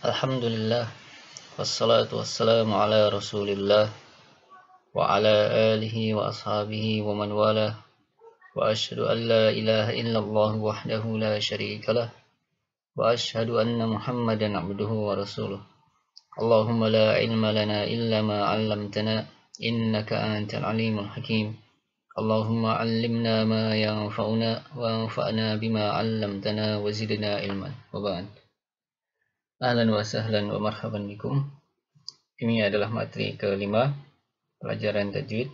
Alhamdulillah, wassalatu wassalamu ala rasulillah wa ala alihi wa ashabihi wa man wala wa ashhadu an la ilaha illallah wahdahu la syarika lah wa ashhadu anna muhammadan abduhu wa rasuluh. Allahumma la ilma lana illa ma 'allamtana innaka antal alimul hakim. Allahumma 'allimna ma yanfa'una wa anfa'na bima 'allamtana wa zidna ilman. Wa ba'd. Ahlan wa sahlan wa marhaban bikum. Ini adalah materi kelima pelajaran tajwid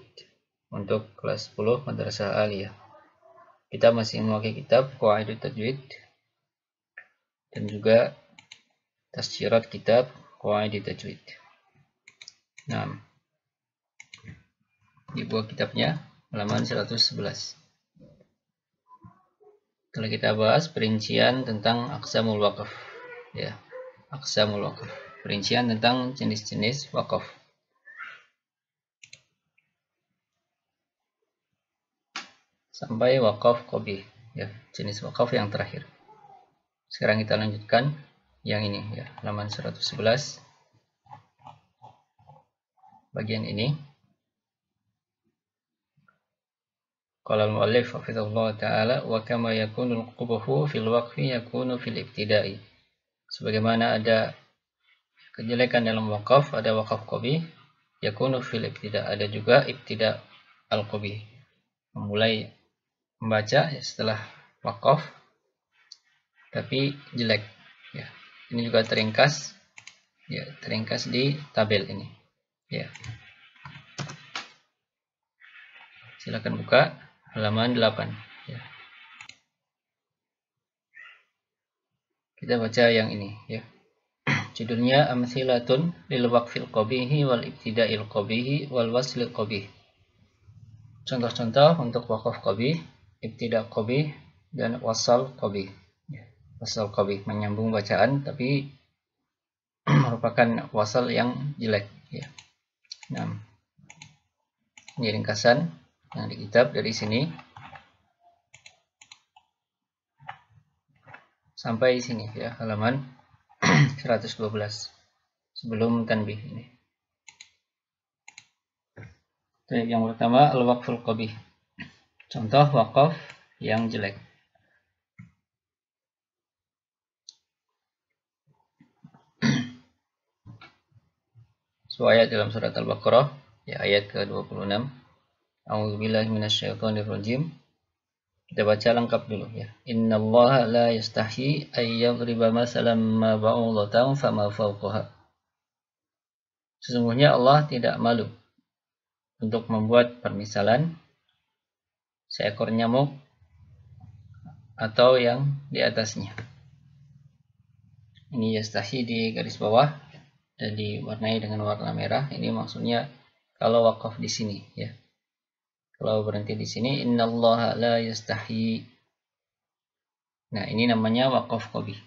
untuk kelas 10 Madrasah Aliyah. Kita masih memakai kitab Qawaidut Tajwid dan juga tasyirat kitab Qawaidut Tajwid. Nah, di buah kitabnya halaman 111. Telah kita bahas perincian tentang aqsamul waqaf. Ya, aqsamul waqaf. Perincian tentang jenis-jenis waqaf. Sampai waqaf qabih, ya, jenis waqaf yang terakhir. Sekarang kita lanjutkan yang ini, ya, halaman 111. Bagian ini. Qala al-muallif hafizahullah ta'ala wa kama yakunu al-qubhu fil waqfi yakunu fil ibtida'i. Sebagaimana ada kejelekan dalam waqaf, ada waqaf qabih, yakunu fil ibtida', ada juga ibtida' al-qabih. Memulai membaca setelah waqaf tapi jelek, ya. Ini juga teringkas, ya, teringkas di tabel ini, ya. Silakan buka halaman 8, ya. Kita baca yang ini, ya. Judulnya amsilatun lil waqfil qabihi wal ibtida'il qabihi wal waslil qabih. Contoh-contoh untuk waqaf qabih, ibtida' qabih, dan wasal qabih. Wasal qabih menyambung bacaan tapi merupakan wasal yang jelek, ya. Nah, ini ringkasan yang di kitab dari sini sampai sini, ya, halaman 112 sebelum tanbih ini. Yang pertama al-waqful qabih. Contoh waqaf yang jelek. Ayat dalam surat Al-Baqarah, ya, ayat ke-26. A'udzubillahi minasyaitonir rajim. Kita baca lengkap dulu, ya. Innallaha la yastahi ay yadhriba masalan ma ba'udatan fama fawqaha. Sesungguhnya Allah tidak malu untuk membuat permisalan seekor nyamuk atau yang di atasnya. Ini yastahi di garis bawah dan diwarnai dengan warna merah. Ini maksudnya kalau waqaf di sini, ya. Kalau berhenti di sini, innallaha la yastahi. Nah, ini namanya waqaf qabih.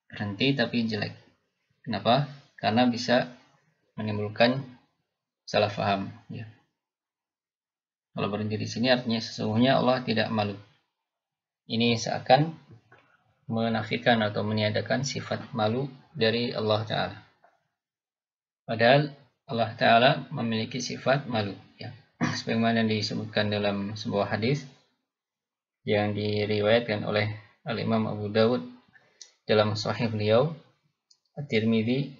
Berhenti tapi jelek. Kenapa? Karena bisa menimbulkan salah faham, ya. Kalau berhenti di sini artinya sesungguhnya Allah tidak malu. Ini seakan menafikan atau meniadakan sifat malu dari Allah Ta'ala. Padahal Allah Ta'ala memiliki sifat malu, ya. Sebagaimana disebutkan dalam sebuah hadis yang diriwayatkan oleh Al-Imam Abu Dawud dalam Sahih beliau, At-Tirmidzi,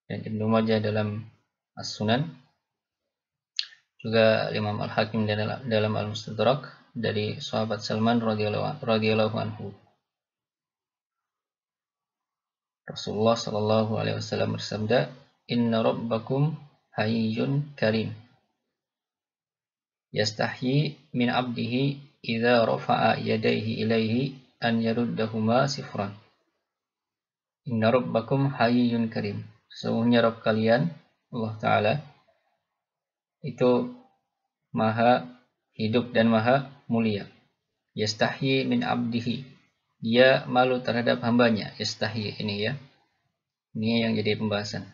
dan Ibnu Majah dalam As-Sunan, juga Imam Al-Hakim dalam Al-Mustadrak dari sahabat Salman radhiyallahu anhu. Rasulullah sallallahu alaihi wasallam bersabda, "Inna rabbakum hayyun karim. Yastahyi min 'abdihi idza rafa'a yadayhi ilaihi an yaruddahuma sifran." Inna rabbakum hayyun karim. Sesungguhnya Rabb kalian, Allah Ta'ala, itu maha hidup dan maha mulia. Yastahyi min 'abdihi. Dia malu terhadap hambanya. Yastahyi ini, ya. Ini yang jadi pembahasan.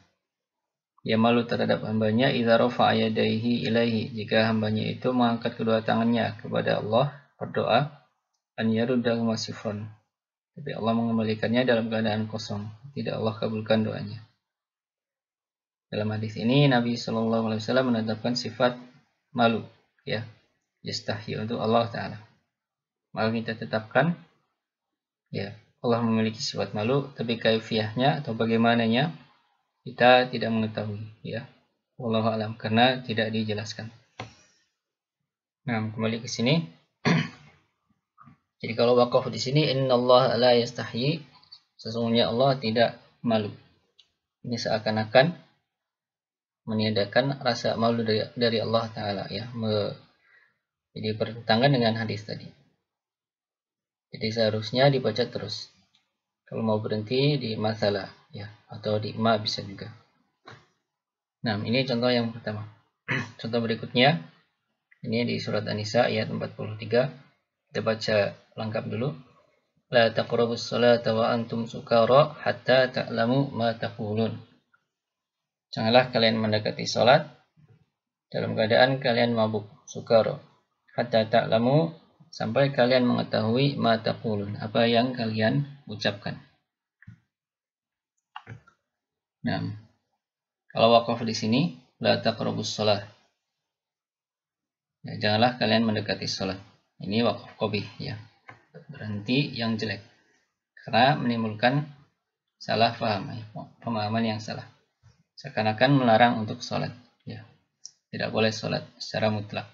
Dia malu terhadap hambanya idza rafa'a yadayhi ilaihi, jika hambanya itu mengangkat kedua tangannya kepada Allah berdoa, an yaruddahuma sifran, tapi Allah mengembalikannya dalam keadaan kosong, tidak Allah kabulkan doanya. Dalam hadis ini Nabi Shallallahu Alaihi Wasallam menetapkan sifat malu, ya, yastahyi untuk Allah Taala. Maka kita tetapkan, ya, Allah memiliki sifat malu, tapi kaifiahnya atau bagaimananya kita tidak mengetahui, ya. Wallahu alam, karena tidak dijelaskan. Nah, kembali ke sini. Jadi kalau wakaf di sini, innallaha la yastahyi, sesungguhnya Allah tidak malu. Ini seakan-akan meniadakan rasa malu dari Allah Taala, ya. Jadi bertentangan dengan hadis tadi. Jadi seharusnya dibaca terus. Kalau mau berhenti di masalah, ya, atau di ma bisa juga. Nah, ini contoh yang pertama. Contoh berikutnya, ini di surat An-Nisa ayat 43. Kita baca lengkap dulu. La taqrabus salata wa antum sukara hatta ta'lamu ma taqulun. Janganlah kalian mendekati salat dalam keadaan kalian mabuk, sukara. Hatta ta'lamu, sampai kalian mengetahui ma taqulun, apa yang kalian ucapkan. Nah, kalau wakaf di sini, la taqrabus salat. Ya, janganlah kalian mendekati salat. Ini wakaf qabih, ya. Berhenti yang jelek. Karena menimbulkan salah paham, ya, pemahaman yang salah. Seakan-akan melarang untuk salat, ya. Tidak boleh salat secara mutlak.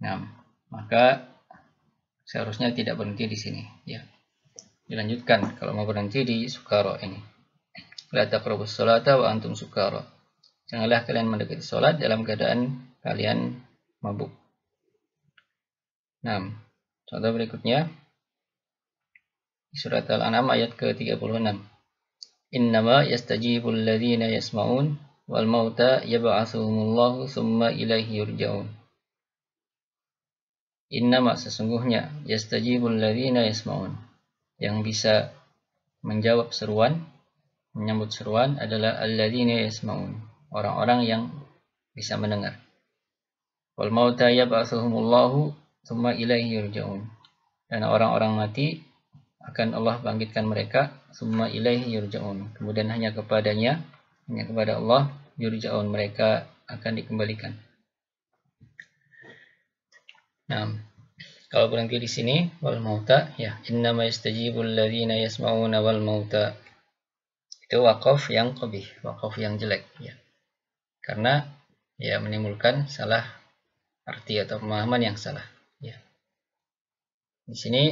Nah, maka seharusnya tidak berhenti di sini, ya. Dilanjutkan kalau mau berhenti di sukara ini. La taqrabus salata wa antum sukara. Janganlah kalian mendekati salat dalam keadaan kalian mabuk. Nah, contoh berikutnya di surat Al-An'am ayat ke-36. Innama yastajibul ladzina yasma'un wal mauta yab'atsuhumullahu tsumma ilaihi yurja'un. Innama, sesungguhnya, yastajibul ladzina yasma'un, yang bisa menjawab seruan, menyambut seruan adalah alladzina yasma'un, orang-orang yang bisa mendengar. Wal mauta yab'atsuhumullahu tsumma ilaihi yurja'un, dan orang-orang mati akan Allah bangkitkan mereka, tsumma ilaihi yurja'un, kemudian hanya kepadanya, hanya kepada Allah yurja'un, mereka akan dikembalikan. Nah, kalau berhenti di sini wal mauta, ya, innama yastajibul ladzina yasma'una wal mauta, itu wakaf yang qabih, wakaf yang jelek, ya. Karena ya menimbulkan salah arti atau pemahaman yang salah, ya. Di sini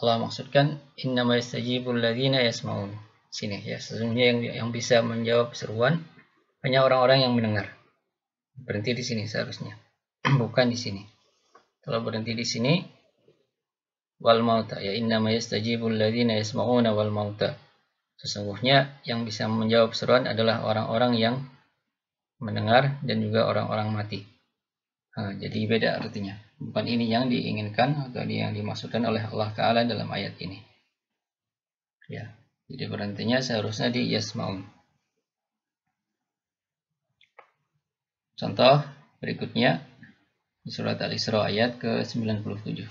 Allah maksudkan innama yastajibul ladzina yasma'un. Sini, ya, sesungguhnya yang bisa menjawab seruan hanya orang-orang yang mendengar. Berhenti di sini seharusnya. Bukan di sini. Kalau berhenti di sini wal mauta, ya, innama yastajibul ladzina yasma'una wal mauta. Sesungguhnya yang bisa menjawab seruan adalah orang-orang yang mendengar dan juga orang-orang mati. Nah, jadi beda artinya. Bukan ini yang diinginkan atau yang dimaksudkan oleh Allah Ta'ala dalam ayat ini. Ya, jadi berhentinya seharusnya di yasma'un. Contoh berikutnya di surat Al-Isra ayat ke-97.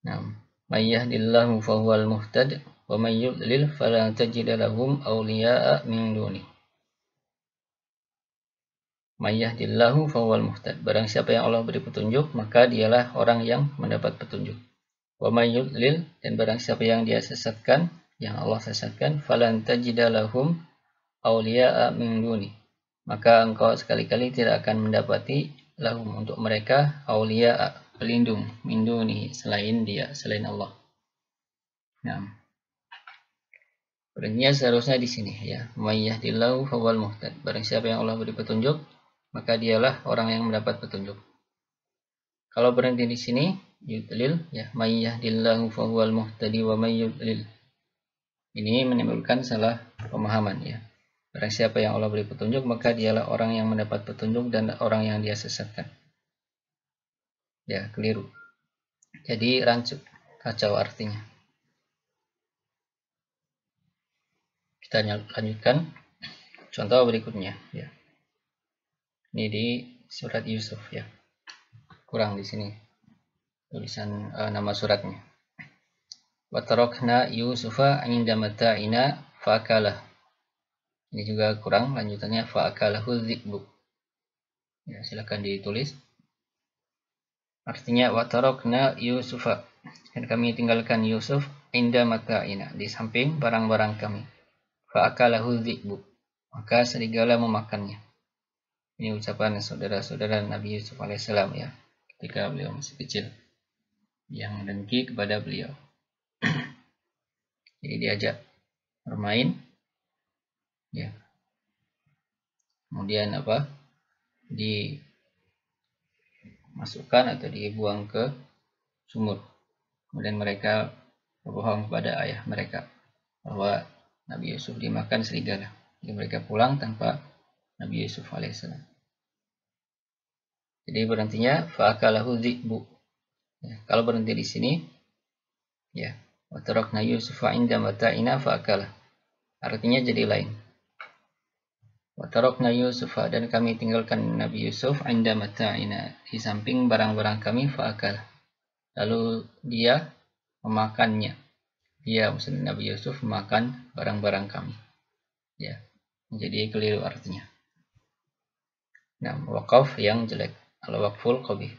Nah, may yahdihillahu fahuwal muhtad wa may yudlil fala tajida lahum awliya'a min duni. May yahdihillahu fahuwal muhtad. Barang siapa yang Allah beri petunjuk, maka dialah orang yang mendapat petunjuk. Wa may yudlil, dan barang siapa yang dia sesatkan, yang Allah sesatkan, falan tajida lahum awliya'a min duni. Maka engkau sekali-kali tidak akan mendapati lahum untuk mereka awliya'a, pelindung, min duni, selain dia, selain Allah. Nah, berikutnya seharusnya di sini, ya, may yahdihillahu fahuwal muhtad. Barang siapa yang Allah beri petunjuk, maka dialah orang yang mendapat petunjuk. Kalau berhenti di sini yudlil, ya, may yahdihillahu fahuwal muhtadi wa may yudlil. Ini menimbulkan salah pemahaman, ya. Barang siapa yang Allah beri petunjuk, maka dialah orang yang mendapat petunjuk dan orang yang dia sesatkan. Ya, keliru. Jadi rancu, kacau artinya. Kita lanjutkan contoh berikutnya, ya. Ini di surat Yusuf, ya. Kurang di sini. tulisan nama suratnya. Wa tarakna Yusufa 'inda mata'ina fa'akalah. Ini juga kurang, lanjutannya fa'akalahu dzi'bu. Ya, silakan ditulis. Artinya wa tarakna Yusufa, dan kami tinggalkan Yusuf 'inda mata'ina, di samping barang-barang kami. Fa'akalahu dzi'bu, maka serigala memakannya. Ini ucapan saudara-saudara Nabi Yusuf alaihissalam ya, ketika beliau masih kecil, yang dengki kepada beliau. Jadi diajak bermain, ya. Kemudian dimasukkan atau dibuang ke sumur. Kemudian mereka berbohong kepada ayah mereka bahwa Nabi Yusuf dimakan serigala. Jadi mereka pulang tanpa Nabi Yusuf alaihissalam. Jadi berhentinya fa'akalahu dzi'bu. Ya, kalau berhenti di sini, ya, wa tarakna Yusufa 'inda mata'ina fa'akalah. Artinya jadi lain. Wa tarakna Yusufa, dan kami tinggalkan Nabi Yusuf 'inda mata'ina, di samping barang-barang kami, fa'akalah. Lalu dia memakannya. Dia, maksudnya Nabi Yusuf, memakan barang-barang kami. Ya, jadi keliru artinya. Nah, waqaf yang jelek, al-waqful qabih.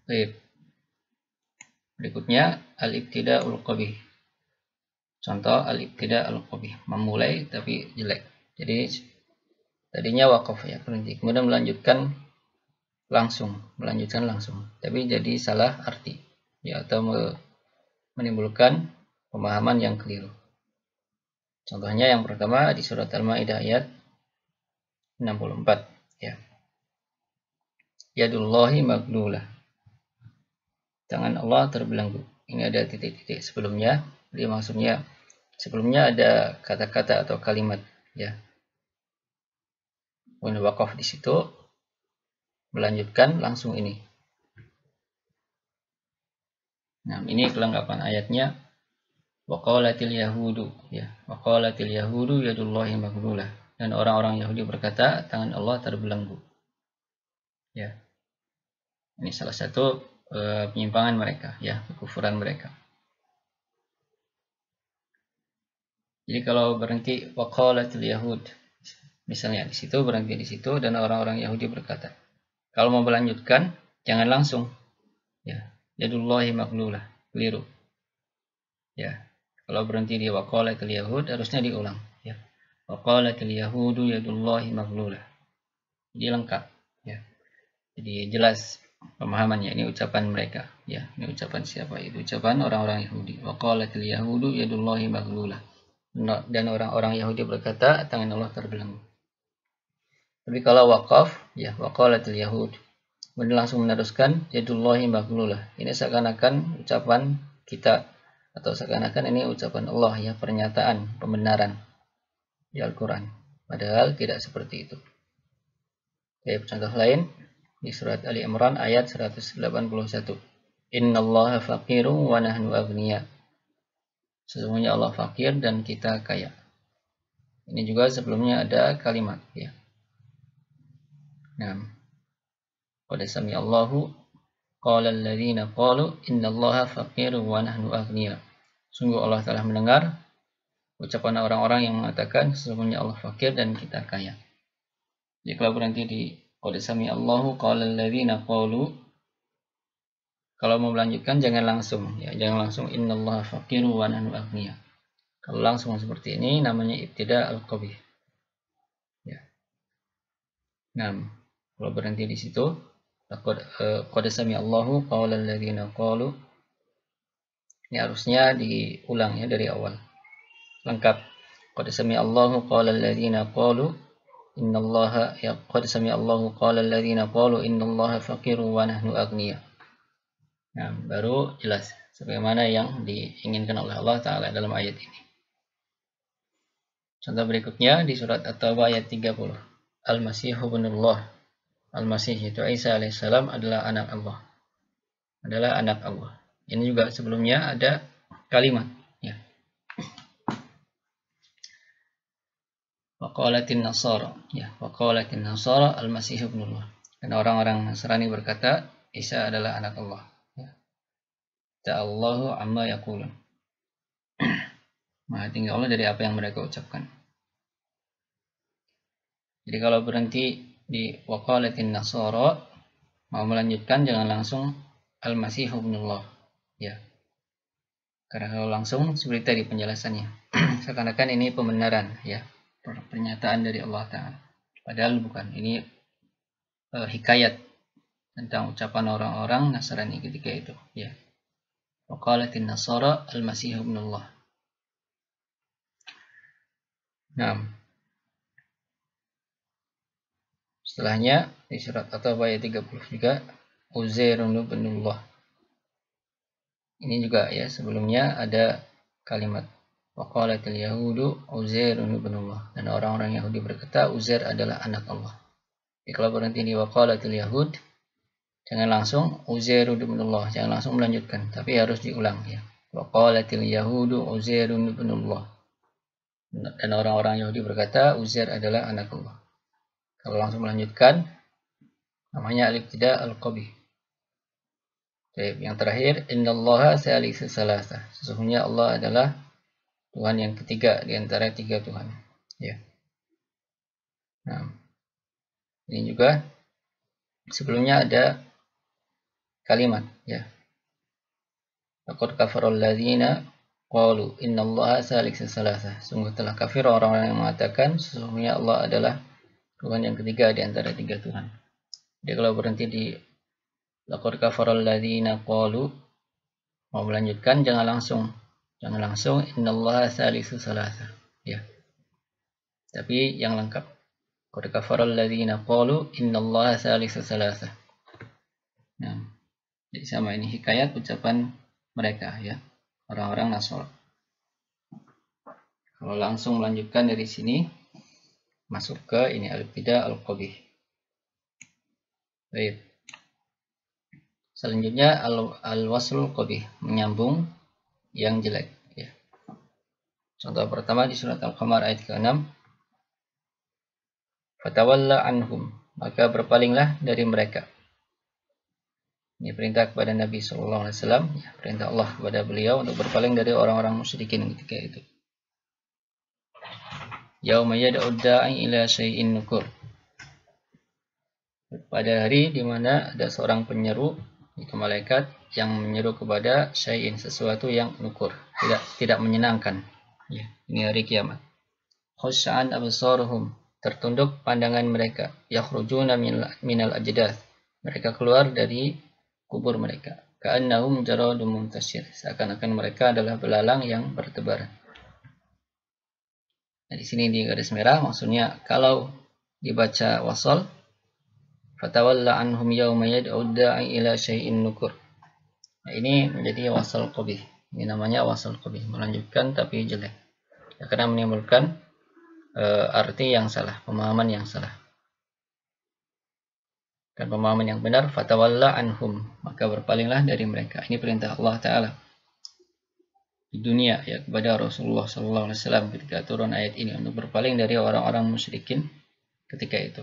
Baik. Berikutnya al-ibtida'ul qabih. Contoh al-ibtida'ul qabih, memulai tapi jelek. Jadi tadinya waqaf ya, berhenti. Kemudian melanjutkan langsung, tapi jadi salah arti ya, atau menimbulkan pemahaman yang keliru. Contohnya yang pertama di surat Al-Maidah ayat 64 ya. Yadullahi maglulah. Tangan Allah terbelenggu. Ini ada titik-titik sebelumnya. Jadi maksudnya sebelumnya ada kata-kata atau kalimat ya. Kemudian waqaf di situ, melanjutkan langsung ini. Nah, ini kelengkapan ayatnya. Waqalatil yahudu ya. Waqalatil yahudu yadullahi maglulah. Dan orang-orang Yahudi berkata, tangan Allah terbelenggu. Ya. Ini salah satu penyimpangan mereka ya, kekufuran mereka. Jadi kalau berhenti waqalatil yahud, misalnya di situ, berhenti di situ, dan orang-orang Yahudi berkata. Kalau mau melanjutkan, jangan langsung. Ya, yadullahi maglulah, keliru. Ya, kalau berhenti di waqalatil yahud, harusnya diulang. Ya, waqalatil yahudu yadullahi maglulah. Jadi lengkap. Ya, jadi jelas pemahamannya. Ini ucapan mereka. Ya, ini ucapan siapa? Itu ucapan orang-orang Yahudi. Waqalatil yahudu yadullahi maglulah. Dan orang-orang Yahudi berkata, tangan Allah terbelenggu. Tapi kalau waqaf, ya waqalatil yahud, kemudian langsung meneruskan yadullahi maglulah. Ini seakan-akan ucapan kita, atau seakan-akan ini ucapan Allah ya, pernyataan, pembenaran di Al-Quran. Padahal tidak seperti itu. Oke, contoh lain di surat Ali Imran ayat 181. Innallaha faqirun wa nahnu aghniya. Sesungguhnya Allah fakir dan kita kaya. Ini juga sebelumnya ada kalimat ya. Nah, qad sami'allahu qala alladziina qalu innallaha faqirun wa nahnu aghniya. Sungguh Allah telah mendengar ucapan orang-orang yang mengatakan sesungguhnya Allah fakir dan kita kaya. Jadi kalau berhenti di qad sami'allahu qala alladziina qalu, kalau mau melanjutkan jangan langsung ya, jangan langsung innallaha faqirun wa nahnu aghniya. Kalau langsung seperti ini namanya ibtida' al-qabih. Ya. Nah, kalau berhenti di situ, qad sami'allahu qawla alladziina qalu, ini harusnya diulang ya dari awal. Lengkap. Qad sami'allahu qawla alladziina qalu innallaha ya qad sami'allahu qawla alladziina qalu innallaha faqirun wa nahnu aghniya. Nah, baru jelas sebagaimana yang diinginkan oleh Allah Ta'ala dalam ayat ini. Contoh berikutnya di surat At-Taubah ayat 30. Al-Masih ibnullah. Al-Masih itu Isa alaihissalam adalah anak Allah. Adalah anak Allah. Ini juga sebelumnya ada kalimat. Ya. Waqalatin Nasara. Ya. Waqalatin Nasara Al-Masih ibnullah. Dan orang-orang Nasrani berkata Isa adalah anak Allah. Ta'allahu amma yaqulun. Maha tinggi Allah dari apa yang mereka ucapkan. Jadi kalau berhenti di waqalatin nasara, mau melanjutkan jangan langsung al-masih ibnullah. Ya. Karena kalau langsung seperti tadi penjelasannya. Seakan-akan ini pembenaran, ya. Pernyataan dari Allah Ta'ala. Padahal bukan. Ini hikayat tentang ucapan orang-orang Nasrani ketika itu, ya. Waqalatin nasara al-masih ibnullah. Nah, setelahnya di surat At-Taubah ayat 30 juga Uzairun ibnullah. Ini juga ya, sebelumnya ada kalimat waqalatil yahudu Uzairun ibnullah, dan orang-orang Yahudi berkata Uzair adalah anak Allah. Jadi kalau berhenti di waqalatil yahud, jangan langsung Uzairun ibnullah, jangan langsung melanjutkan, tapi harus diulang ya. Waqalatil yahudu Uzairun ibnullah. Dan orang-orang Yahudi berkata Uzair adalah anak Allah. Kalau langsung melanjutkan namanya al-ibtida al-qabih. Yang terakhir innallaha salisu salasa. Sesungguhnya Allah adalah Tuhan yang ketiga di antara tiga Tuhan. Ya. Nah, ini juga sebelumnya ada kalimat ya. Laqad kafarul ladzina qalu innallaha salisu salasa. Sungguh telah kafir orang-orang yang mengatakan sesungguhnya Allah adalah Tuhan yang ketiga di antara tiga Tuhan. Jadi kalau berhenti di laqad kafarul ladzina qalu, mau melanjutkan jangan langsung innallaha salisu salasa ya. Tapi yang lengkap. Qad kafarul ladzina qalu innallaha salisu salasa. Nah, jadi sama ini hikayat ucapan mereka ya, orang-orang Nasrani. Kalau langsung melanjutkan dari sini masuk ke ini al-ibtida al-qabih. Baik. Selanjutnya al-waslul qabih, menyambung yang jelek ya. Contoh pertama di surat Al-Qamar ayat ke-6. Fatawalla anhum, maka berpalinglah dari mereka. Ini perintah kepada Nabi sallallahu alaihi wasallam, ya, perintah Allah kepada beliau untuk berpaling dari orang-orang musyrikin ketika itu. Yauma yad'u da'i ila syai'in nukur. Pada hari di mana ada seorang penyeru, itu malaikat yang menyeru kepada syai'in, sesuatu yang nukur, tidak menyenangkan. Ya, ini hari kiamat. Khusya'an absaruhum, tertunduk pandangan mereka. Yakhrujuna minal ajdath, mereka keluar dari kubur mereka. Ka'annahum jaradun muntasyir, seakan-akan mereka adalah belalang yang bertebaran. Nah, di sini di garis merah maksudnya kalau dibaca wasal fatawalla anhum yawma yad'u da'i ila syai'in nukur. Nah, ini menjadi wasal qabih. Ini namanya wasal qabih, melanjutkan tapi jelek. Ya, karena menimbulkan arti yang salah, pemahaman yang salah. Dan pemahaman yang benar fatawalla anhum, maka berpalinglah dari mereka. Ini perintah Allah Ta'ala di dunia ya kepada Rasulullah sallallahu alaihi wasallam ketika turun ayat ini untuk berpaling dari orang-orang musyrikin ketika itu.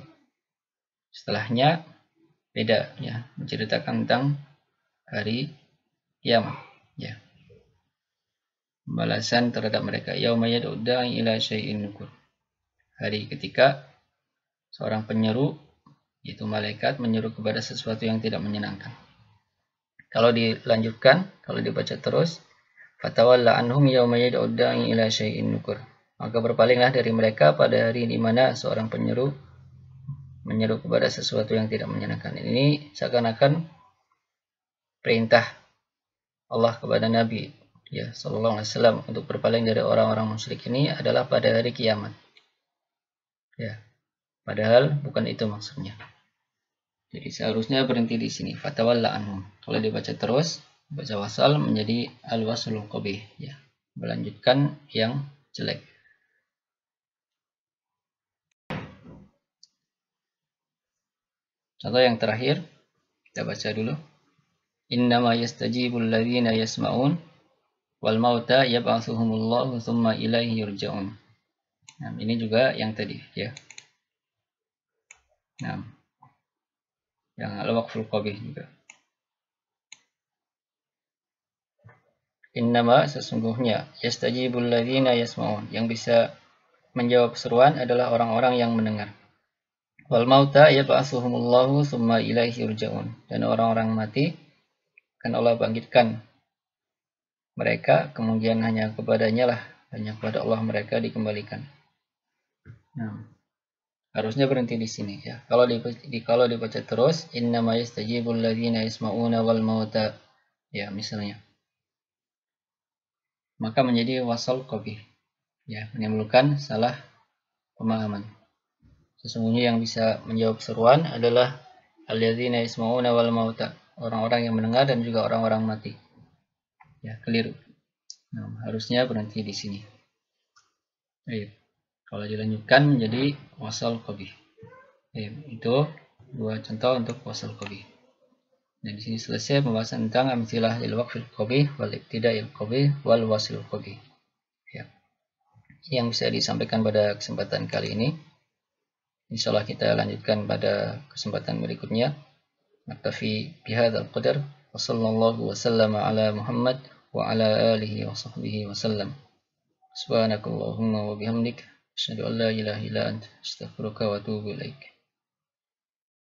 Setelahnya beda ya, menceritakan tentang hari kiamat ya. Balasan terhadap mereka yauma yad'u da'i ila syai'in nukur. Hari ketika seorang penyeru, yaitu malaikat, menyeru kepada sesuatu yang tidak menyenangkan. Kalau dilanjutkan, kalau dibaca terus, fatawalla anhum yawma yad'u da'i ila syai'in nukur. Maka berpalinglah dari mereka pada hari di mana seorang penyeru menyeru kepada sesuatu yang tidak menyenangkan. Ini seakan-akan perintah Allah kepada Nabi ya sallallahu alaihi wasallam untuk berpaling dari orang-orang musyrik ini adalah pada hari kiamat. Ya. Padahal bukan itu maksudnya. Jadi seharusnya berhenti di sini. Fatawalla anhum. Kalau dibaca terus, baca wasal menjadi al-waslul qabih ya. Melanjutkan yang jelek. Contoh yang terakhir kita baca dulu. Innama yastajibul ladzina yasma'un wal mauta yab'atsuhumullahu tsumma ilaihi yurja'un. Nah, ini juga yang tadi ya. Nah, yang al-waqful qabih juga. Innama sesungguhnya yastajibul ladzina yasma'un, yang bisa menjawab seruan adalah orang-orang yang mendengar. Wal mauta yab'atsuhumullahu tsumma ilaihi yurja'un, dan orang-orang mati akan Allah bangkitkan mereka, kemudian hanya kepadanya lah, hanya kepada Allah mereka dikembalikan. Nah, harusnya berhenti di sini ya. Kalau dibaca terus, innama yastajibul ladzina yasma'una wal mauta, ya misalnya, maka menjadi wasal qabih, ya, menimbulkan salah pemahaman. Sesungguhnya yang bisa menjawab seruan adalah alladzina yasma'una wal mauta, orang-orang yang mendengar dan juga orang-orang mati. Ya, keliru. Nah, harusnya berhenti di sini. Baik. Kalau dilanjutkan menjadi wasal qabih. Itu dua contoh untuk wasal qabih. Dan di sini selesai pembahasan tentang amtsilah lil waqfil qabih wal ibtida'il qabih wal wasil qabih. Ya. Yang bisa disampaikan pada kesempatan kali ini. Insyaallah kita lanjutkan pada kesempatan berikutnya. Naktafi bihadzal qadar wa sallallahu wa sallama ala Muhammad wa ala alihi wa sahbihi wa sallam. Subhanakallahumma wa bihamdik asyhadu an la ilaha illa anta astaghfiruka wa atubu ilaik.